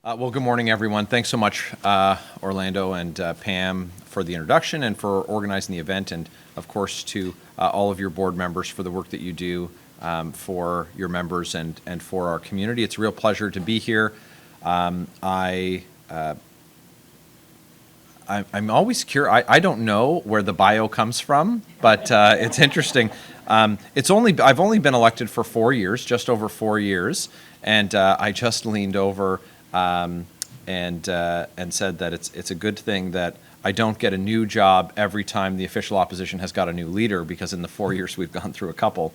Well, good morning, everyone. Thanks so much, Orlando and Pam, for the introduction and for organizing the event, and of course to all of your board members for the work that you do for your members and for our community. It's a real pleasure to be here. I'm always curious. I don't know where the bio comes from, but it's interesting. I've only been elected for 4 years, just over 4 years, and I just leaned over and said that it's a good thing that I don't get a new job every time the official opposition has got a new leader, because in the 4 years we've gone through a couple.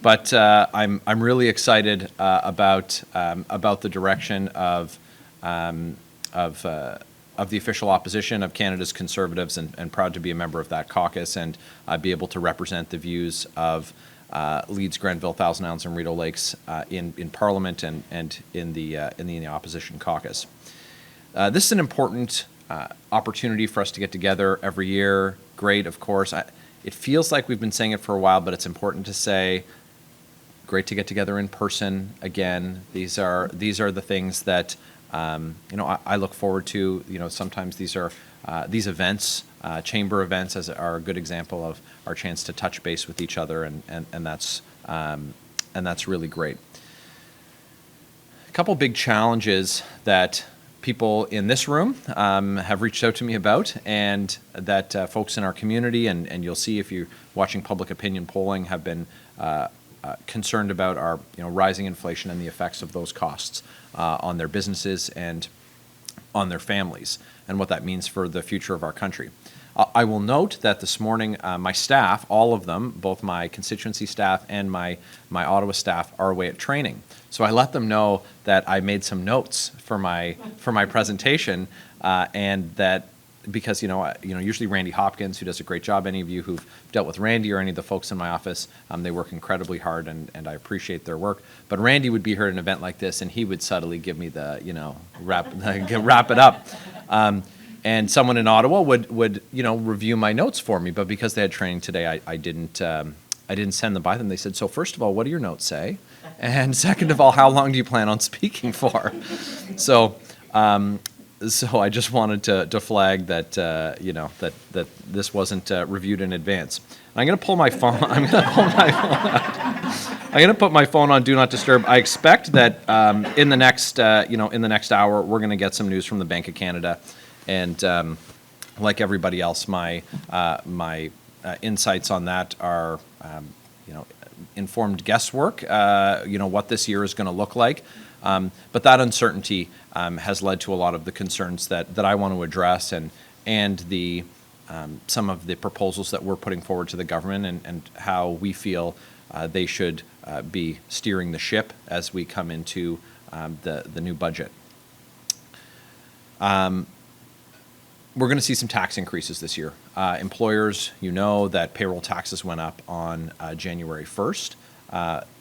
But I'm really excited about the direction of the official opposition of Canada's Conservatives, and proud to be a member of that caucus and be able to represent the views of Leeds-Grenville-Thousand and Rideau Lakes in Parliament and in the opposition caucus. This is an important opportunity for us to get together every year. Great, of course. It feels like we've been saying it for a while, but it's important to say, great to get together in person again. These are the things that I look forward to. Sometimes these events, chamber events, are a good example of our chance to touch base with each other, and that's really great. A couple big challenges that people in this room have reached out to me about, and that folks in our community, and you'll see if you're watching public opinion polling, have been concerned about our rising inflation and the effects of those costs on their businesses and on their families, and what that means for the future of our country. I will note that this morning my staff, all of them, both my constituency staff and my Ottawa staff, are away at training. So I let them know that I made some notes for my presentation, and that because usually Randy Hopkins, who does a great job, any of you who've dealt with Randy or any of the folks in my office, they work incredibly hard, and I appreciate their work. But Randy would be here at an event like this, and he would subtly give me the wrap it up. And someone in Ottawa would review my notes for me, but because they had training today, I didn't send them by them. They said, so first of all, what do your notes say? And second of all, how long do you plan on speaking for? So I just wanted to flag that that this wasn't reviewed in advance. I'm going to pull my phone. I'm going to put my phone on Do Not Disturb. I expect that in the next hour we're going to get some news from the Bank of Canada, and like everybody else, my insights on that are informed guesswork. What this year is going to look like. But that uncertainty has led to a lot of the concerns that I want to address, and the some of the proposals that we're putting forward to the government, and how we feel they should be steering the ship as we come into the new budget. We're going to see some tax increases this year. Employers, that payroll taxes went up on January 1st.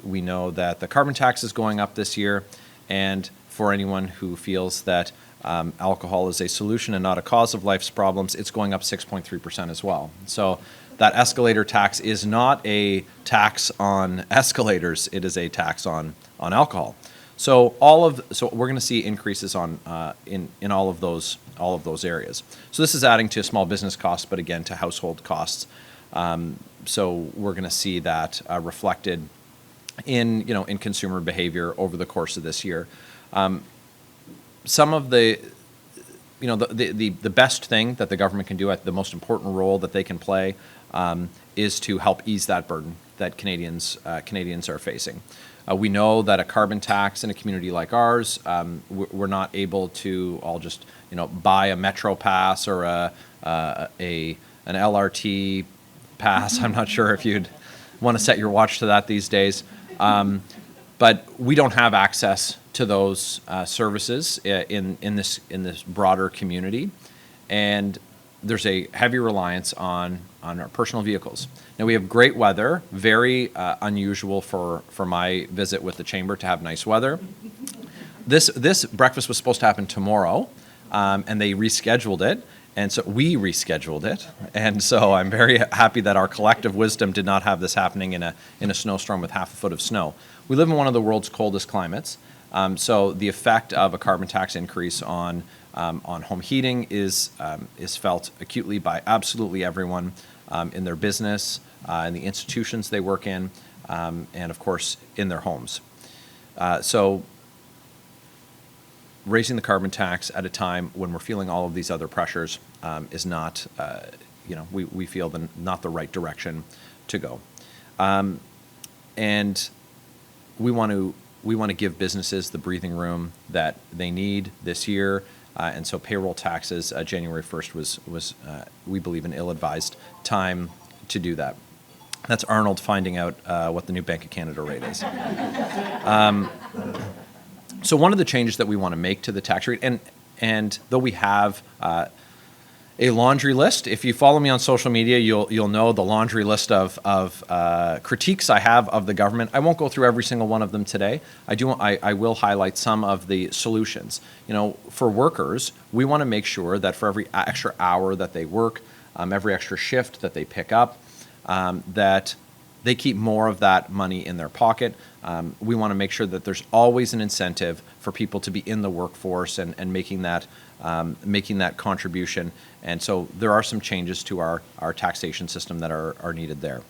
We know that the carbon tax is going up this year. And for anyone who feels that alcohol is a solution and not a cause of life's problems, it's going up 6.3% as well. So that escalator tax is not a tax on escalators; it is a tax on alcohol. So we're going to see increases on in all of those areas. So this is adding to small business costs, but again to household costs. So we're going to see that reflected in consumer behavior over the course of this year. Some of the best thing that the government can do, the most important role that they can play, is to help ease that burden that Canadians are facing. We know that a carbon tax in a community like ours, we're not able to all just buy a Metro pass or an LRT pass. I'm not sure if you'd want to set your watch to that these days. But we don't have access to those services in this broader community, and there's a heavy reliance on our personal vehicles. Now we have great weather, very unusual for my visit with the Chamber to have nice weather. This breakfast was supposed to happen tomorrow, and they rescheduled it. And so we rescheduled it, and so I'm very happy that our collective wisdom did not have this happening in a snowstorm with half a foot of snow. We live in one of the world's coldest climates, So the effect of a carbon tax increase on home heating is felt acutely by absolutely everyone in their business, in the institutions they work in, and of course in their homes. So raising the carbon tax at a time when we're feeling all of these other pressures is not, we feel not the right direction to go. And we want to give businesses the breathing room that they need this year. And so payroll taxes, January 1st was we believe, an ill-advised time to do that. That's Arnold finding out what the new Bank of Canada rate is. So one of the changes that we want to make to the tax rate, and though we have a laundry list, if you follow me on social media, you'll know the laundry list of critiques I have of the government. I won't go through every single one of them today. I will highlight some of the solutions. For workers, we want to make sure that for every extra hour that they work, every extra shift that they pick up, that they keep more of that money in their pocket. We want to make sure that there's always an incentive for people to be in the workforce and making that contribution. And so there are some changes to our taxation system that are needed there.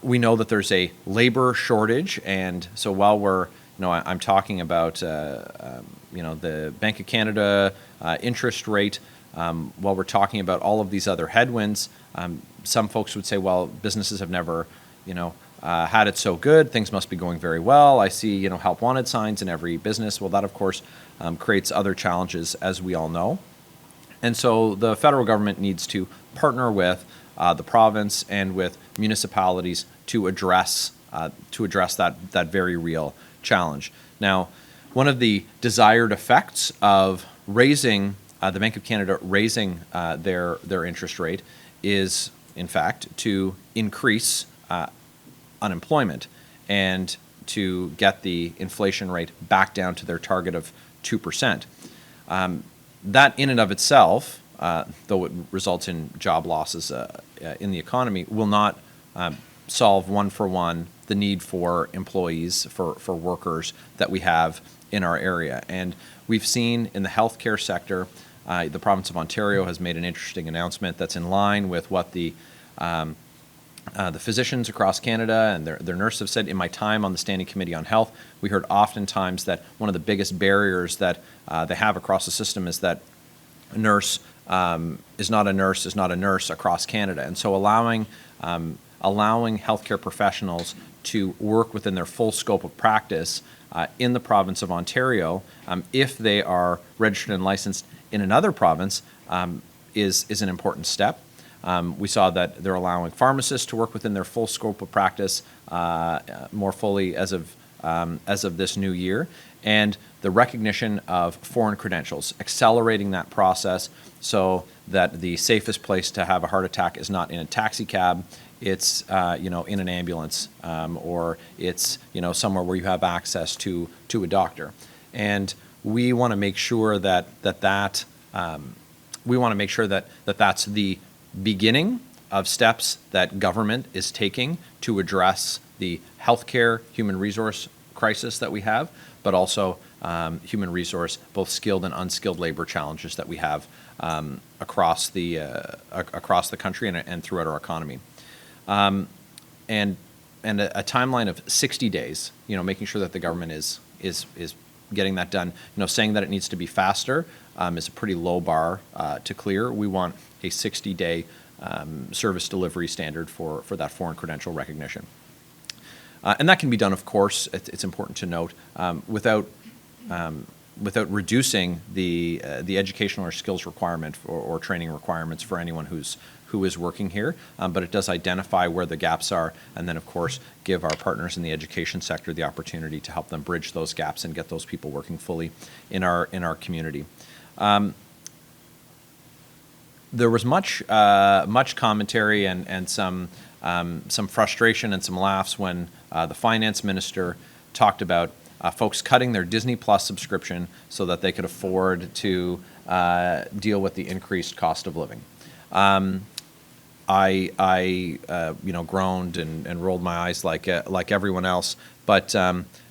We know that there's a labor shortage, and so while I'm talking about the Bank of Canada interest rate, while we're talking about all of these other headwinds, some folks would say, well, businesses have never, had it so good. Things must be going very well. I see, help wanted signs in every business. Well, that, of course, creates other challenges, as we all know. And so the federal government needs to partner with the province and with municipalities to address that very real challenge. Now, one of the desired effects of raising the Bank of Canada raising their interest rate is, in fact, to increase unemployment and to get the inflation rate back down to their target of 2%. That in and of itself, though it results in job losses in the economy, will not solve one-for-one the need for employees, for workers that we have in our area. And we've seen in the healthcare sector, the province of Ontario has made an interesting announcement that's in line with what the physicians across Canada and their nurses have said. In my time on the Standing Committee on Health, we heard oftentimes that one of the biggest barriers that they have across the system is that a nurse is not a nurse across Canada. And so allowing healthcare professionals to work within their full scope of practice in the province of Ontario, if they are registered and licensed in another province, is an important step. We saw that they're allowing pharmacists to work within their full scope of practice more fully as of this new year, and the recognition of foreign credentials, accelerating that process so that the safest place to have a heart attack is not in a taxi cab, it's in an ambulance, or it's somewhere where you have access to a doctor. And we want to make sure that's the beginning of steps that government is taking to address the healthcare human resource crisis that we have, but also human resource, both skilled and unskilled labor challenges that we have across the country and throughout our economy. And a timeline of 60 days, making sure that the government is getting that done. Saying that it needs to be faster is a pretty low bar to clear. We want a 60-day service delivery standard for that foreign credential recognition. And that can be done, of course, it's important to note, without reducing the educational or skills requirement or training requirements for anyone who is working here, but it does identify where the gaps are, and then, of course, give our partners in the education sector the opportunity to help them bridge those gaps and get those people working fully in our community. There was much commentary and some frustration and some laughs when the finance minister talked about folks cutting their Disney Plus subscription so that they could afford to deal with the increased cost of living. I groaned and rolled my eyes like everyone else, but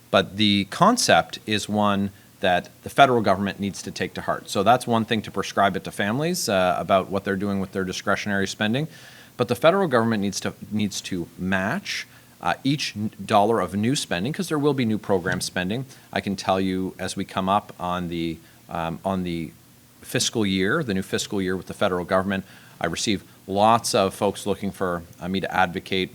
But the concept is one that the federal government needs to take to heart. So that's one thing to prescribe it to families about what they're doing with their discretionary spending. But the federal government needs to match each dollar of new spending, because there will be new program spending. I can tell you, as we come up on the fiscal year, the new fiscal year with the federal government, I receive lots of folks looking for me to advocate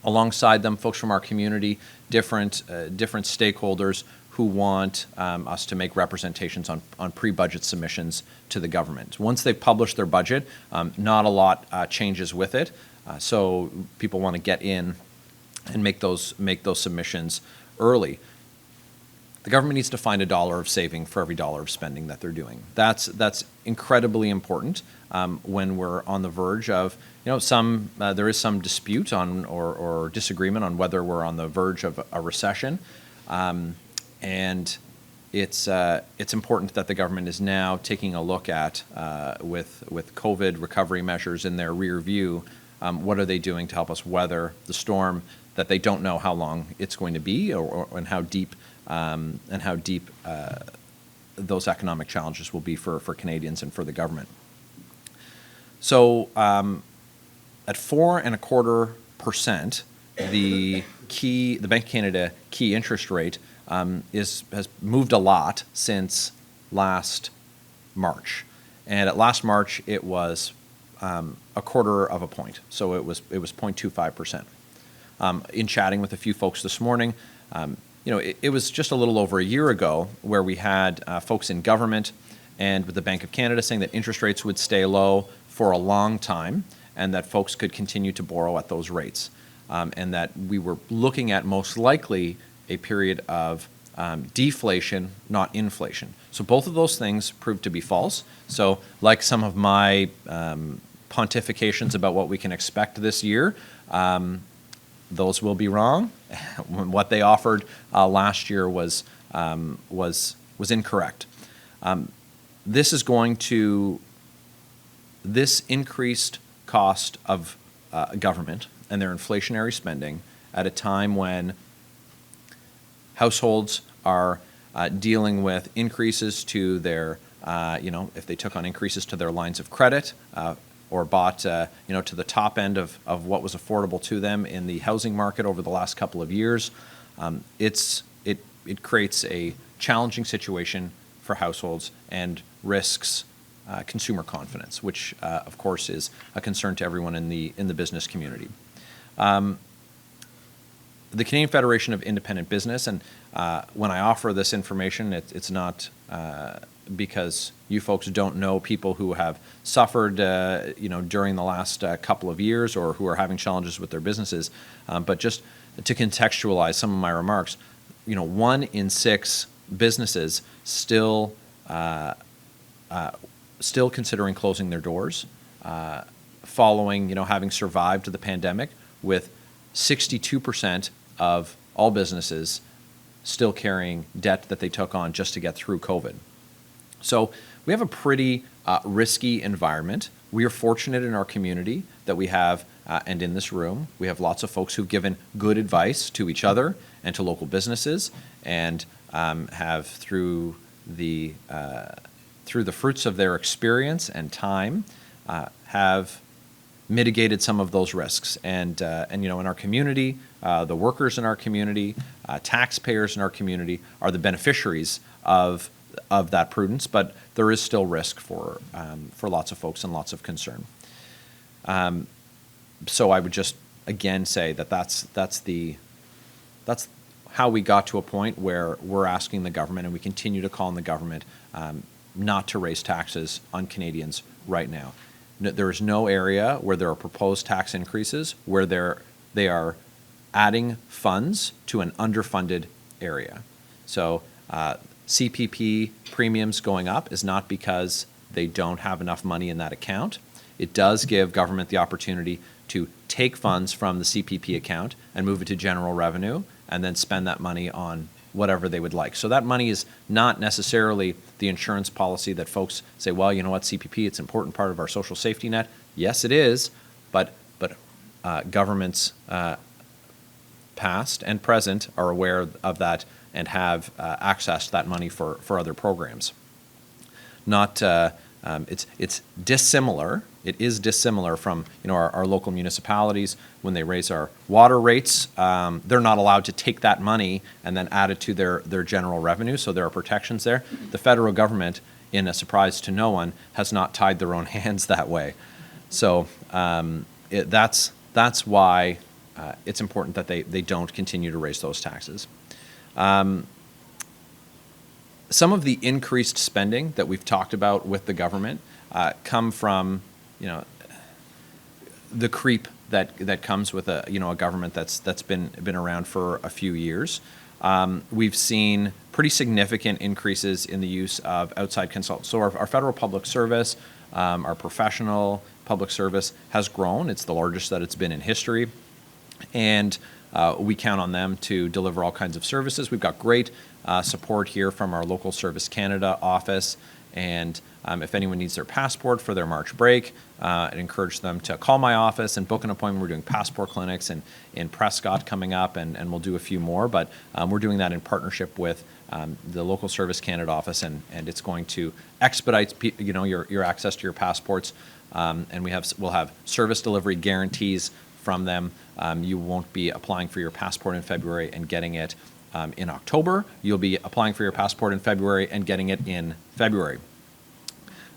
alongside them, folks from our community, different stakeholders who want us to make representations on pre-budget submissions to the government. Once they've published their budget, not a lot changes with it, so people want to get in and make those submissions early. The government needs to find $1 of saving for every $1 of spending that they're doing. That's incredibly important when we're on the verge of, there is some dispute on or disagreement on whether we're on the verge of a recession, and it's important that the government is now taking a look at with COVID recovery measures in their rear view. What are they doing to help us weather the storm that they don't know how long it's going to be, and how deep those economic challenges will be for Canadians and for the government. So at 4.25%, the Bank of Canada key interest rate has moved a lot since last March, and at last March it was a quarter of a point, so it was 0.25%. In chatting with a few folks this morning, it was just a little over a year ago where we had folks in government and with the Bank of Canada saying that interest rates would stay low for a long time and that folks could continue to borrow at those rates, and that we were looking at most likely a period of deflation, not inflation. So both of those things proved to be false. So like some of my pontifications about what we can expect this year, those will be wrong. What they offered last year was incorrect. This increased cost of government and their inflationary spending at a time when households are dealing with increases to their, if they took on increases to their lines of credit, or bought, to the top end of what was affordable to them in the housing market over the last couple of years. It creates a challenging situation for households and risks consumer confidence, which of course is a concern to everyone in the business community. The Canadian Federation of Independent Business, and when I offer this information, it's not because you folks don't know people who have suffered, during the last couple of years, or who are having challenges with their businesses. But just to contextualize some of my remarks, 1 in 6 businesses still considering closing their doors, following, having survived the pandemic, with 62% of all businesses still carrying debt that they took on just to get through COVID. So we have a pretty risky environment. We are fortunate in our community that we have, and in this room, we have lots of folks who've given good advice to each other and to local businesses, and have through the fruits of their experience and time, have mitigated some of those risks. And in our community, the workers in our community, taxpayers in our community are the beneficiaries of that prudence, but there is still risk for lots of folks and lots of concern. So I would just again say that's how we got to a point where we're asking the government, and we continue to call on the government, not to raise taxes on Canadians right now. There is no area where there are proposed tax increases where they are adding funds to an underfunded area. So CPP premiums going up is not because they don't have enough money in that account. It does give government the opportunity to take funds from the CPP account and move it to general revenue, and then spend that money on whatever they would like. So that money is not necessarily the insurance policy that folks say, well, you know what, CPP, it's an important part of our social safety net. Yes, it is, but governments past and present, are aware of that and have accessed that money for other programs. Not it's dissimilar. It is dissimilar from our local municipalities. When they raise our water rates, they're not allowed to take that money and then add it to their general revenue. So there are protections there. The federal government, in a surprise to no one, has not tied their own hands that way. So that's why it's important that they don't continue to raise those taxes. Some of the increased spending that we've talked about with the government come from, the creep that comes with a government that's been around for a few years. We've seen pretty significant increases in the use of outside consultants. So our federal public service, our professional public service has grown. It's the largest that it's been in history, and we count on them to deliver all kinds of services. We've got great support here from our local Service Canada office, and if anyone needs their passport for their March break, I'd encourage them to call my office and book an appointment. We're doing passport clinics in Prescott coming up, and we'll do a few more, but we're doing that in partnership with the local Service Canada office, and it's going to expedite your access to your passports, and we'll have service delivery guarantees from them. You won't be applying for your passport in February and getting it in October. You'll be applying for your passport in February and getting it in February.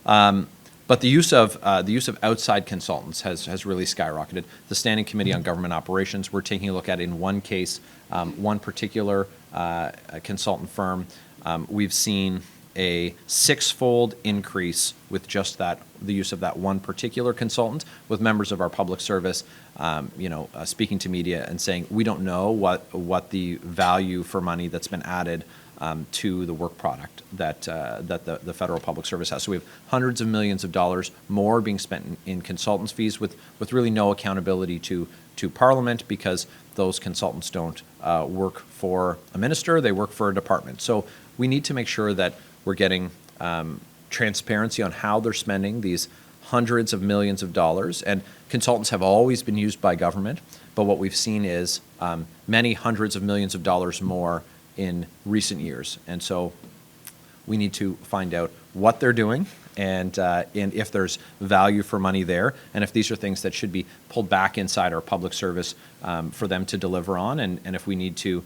But the use of outside consultants has really skyrocketed. The Standing Committee on Government Operations, we're taking a look at, in one case, one particular consultant firm. We've seen a six-fold increase with just the use of that one particular consultant, with members of our public service, speaking to media and saying, we don't know what the value for money that's been added to the work product that the federal public service has. So we have hundreds of millions of dollars more being spent in consultants' fees with really no accountability to Parliament, because those consultants don't work for a minister, they work for a department. So we need to make sure that we're getting transparency on how they're spending these hundreds of millions of dollars. And consultants have always been used by government, but what we've seen is many hundreds of millions of dollars more in recent years. And so we need to find out what they're doing, and if there's value for money there, and if these are things that should be pulled back inside our public service for them to deliver on, and if we need to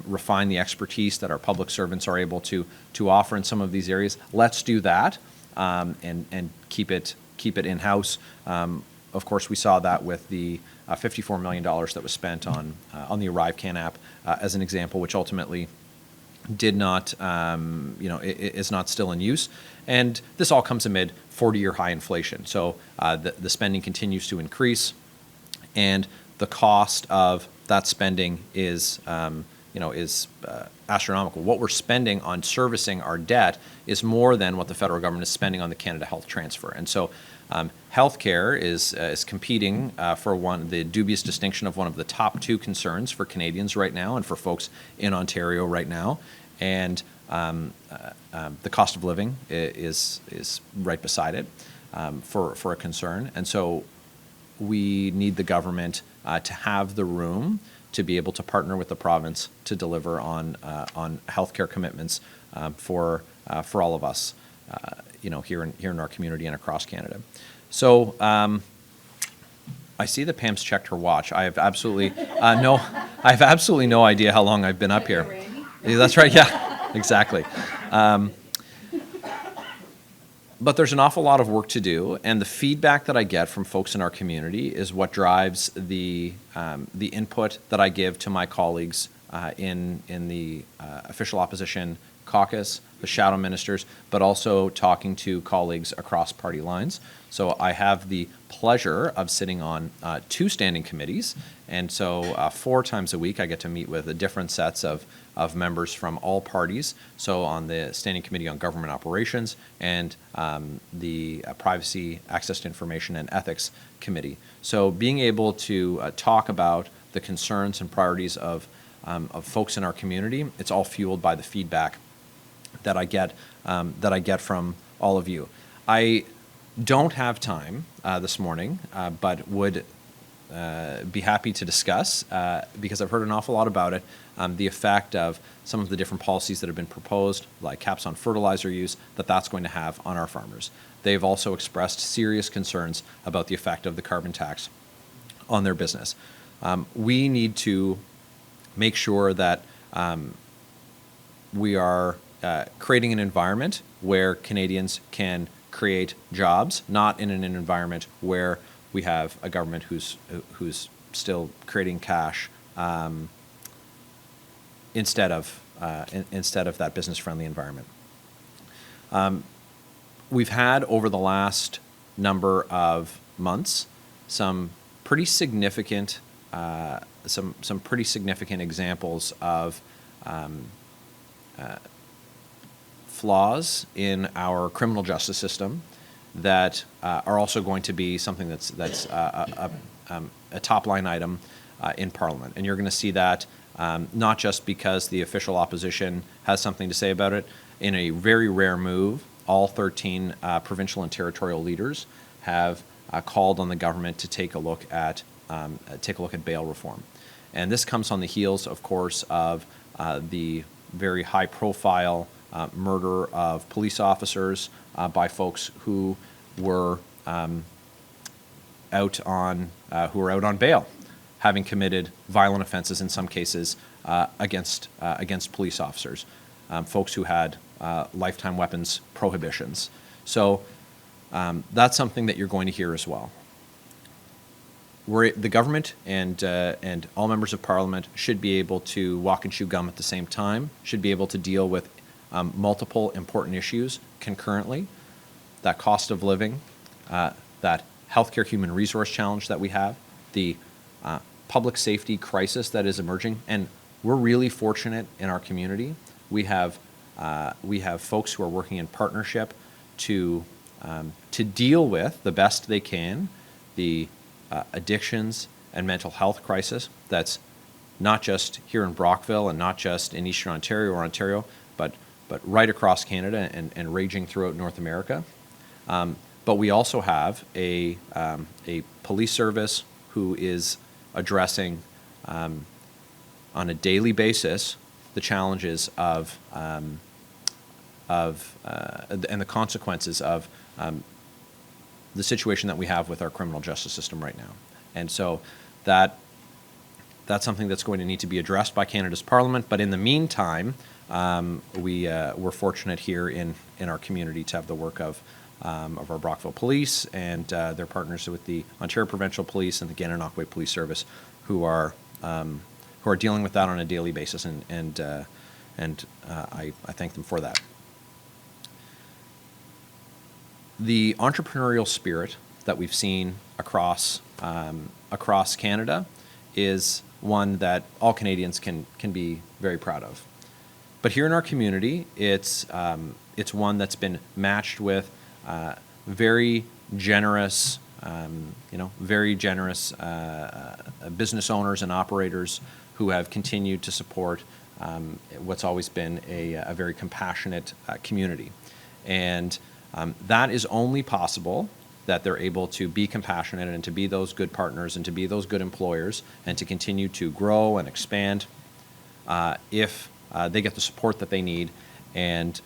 refine the expertise that our public servants are able to offer in some of these areas, let's do that, and keep it in-house. Of course, we saw that with the $54 million that was spent on the ArriveCan app as an example, which ultimately did not, is not still in use. And this all comes amid 40-year high inflation. So the spending continues to increase, and the cost of that spending is astronomical. What we're spending on servicing our debt is more than what the federal government is spending on the Canada Health Transfer. And so healthcare is competing for the dubious distinction of one of the top two concerns for Canadians right now, and for folks in Ontario right now. And the cost of living is right beside it for a concern. And so we need the government to have the room to be able to partner with the province to deliver on healthcare commitments for all of us, here in our community and across Canada. So I see that Pam's checked her watch. I have absolutely no idea how long I've been up here. Yeah, that's right. Yeah, exactly. But there's an awful lot of work to do, and the feedback that I get from folks in our community is what drives the input that I give to my colleagues in the official opposition caucus, the shadow ministers, but also talking to colleagues across party lines. So I have the pleasure of sitting on two standing committees, and so 4 times a week I get to meet with different sets of members from all parties. So on the Standing Committee on Government Operations and the Privacy, Access to Information, and Ethics Committee. So being able to talk about the concerns and priorities of folks in our community, it's all fueled by the feedback that I get from all of you. I don't have time this morning, but would be happy to discuss, because I've heard an awful lot about it, the effect of some of the different policies that have been proposed, like caps on fertilizer use, that's going to have on our farmers. They've also expressed serious concerns about the effect of the carbon tax on their business. We need to make sure that we are creating an environment where Canadians can create jobs, not in an environment where we have a government who's still creating cash instead of that business-friendly environment. We've had over the last number of months some pretty significant examples of flaws in our criminal justice system that are also going to be something that's a top-line item in Parliament. And you're going to see that not just because the official opposition has something to say about it. In a very rare move, all 13 provincial and territorial leaders have called on the government to take a look at bail reform. And this comes on the heels, of course, of the very high-profile murder of police officers by folks who were out on bail, having committed violent offenses in some cases against police officers, folks who had lifetime weapons prohibitions. So that's something that you're going to hear as well. The government and all members of Parliament should be able to walk and chew gum at the same time, should be able to deal with multiple important issues concurrently. That cost of living, that healthcare human resource challenge that we have, the public safety crisis that is emerging, and we're really fortunate in our community. We have folks who are working in partnership to deal with the best they can the addictions and mental health crisis that's not just here in Brockville and not just in Eastern Ontario or Ontario, but right across Canada and raging throughout North America. But we also have a police service who is addressing on a daily basis the challenges of and the consequences of the situation that we have with our criminal justice system right now. And so that's something that's going to need to be addressed by Canada's Parliament. But in the meantime, we're fortunate here in our community to have the work of our Brockville Police and their partners with the Ontario Provincial Police and the Gananoque Police Service, who are dealing with that on a daily basis, and I thank them for that. The entrepreneurial spirit that we've seen across Canada is one that all Canadians can be very proud of. But here in our community, it's one that's been matched with very generous business owners and operators who have continued to support what's always been a very compassionate community. And that is only possible that they're able to be compassionate and to be those good partners and to be those good employers and to continue to grow and expand if they get the support that they need, and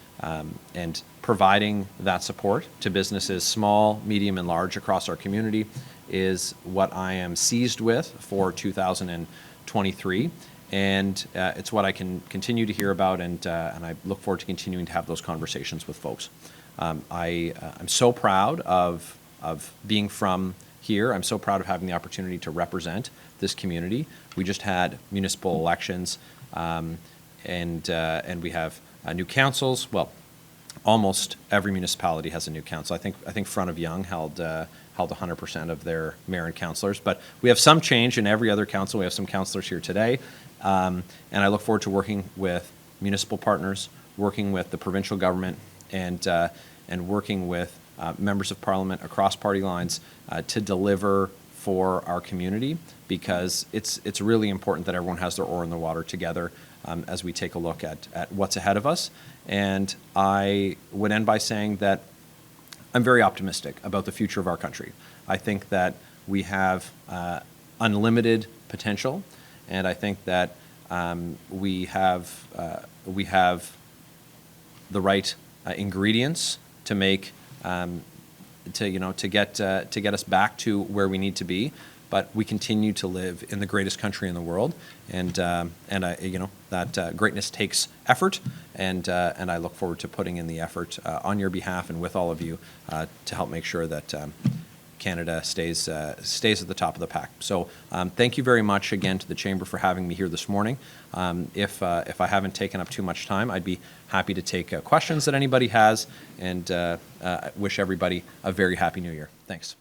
providing that support to businesses, small, medium, and large across our community, is what I am seized with for 2023. And it's what I can continue to hear about, and I look forward to continuing to have those conversations with folks. I'm so proud of being from here. I'm so proud of having the opportunity to represent this community. We just had municipal elections, and we have new councils. Well, almost every municipality has a new council. I think Front of Young held 100% of their mayor and councillors, but we have some change in every other council. We have some councillors here today, and I look forward to working with municipal partners, working with the provincial government, and working with members of Parliament across party lines to deliver for our community, because it's really important that everyone has their oar in the water together as we take a look at what's ahead of us. And I would end by saying that I'm very optimistic about the future of our country. I think that we have unlimited potential, and I think that we have the right ingredients to make to get us back to where we need to be. But we continue to live in the greatest country in the world, and that greatness takes effort, and I look forward to putting in the effort on your behalf and with all of you to help make sure that Canada stays at the top of the pack. So thank you very much again to the Chamber for having me here this morning. If I haven't taken up too much time, I'd be happy to take questions that anybody has, and wish everybody a very happy New Year. Thanks.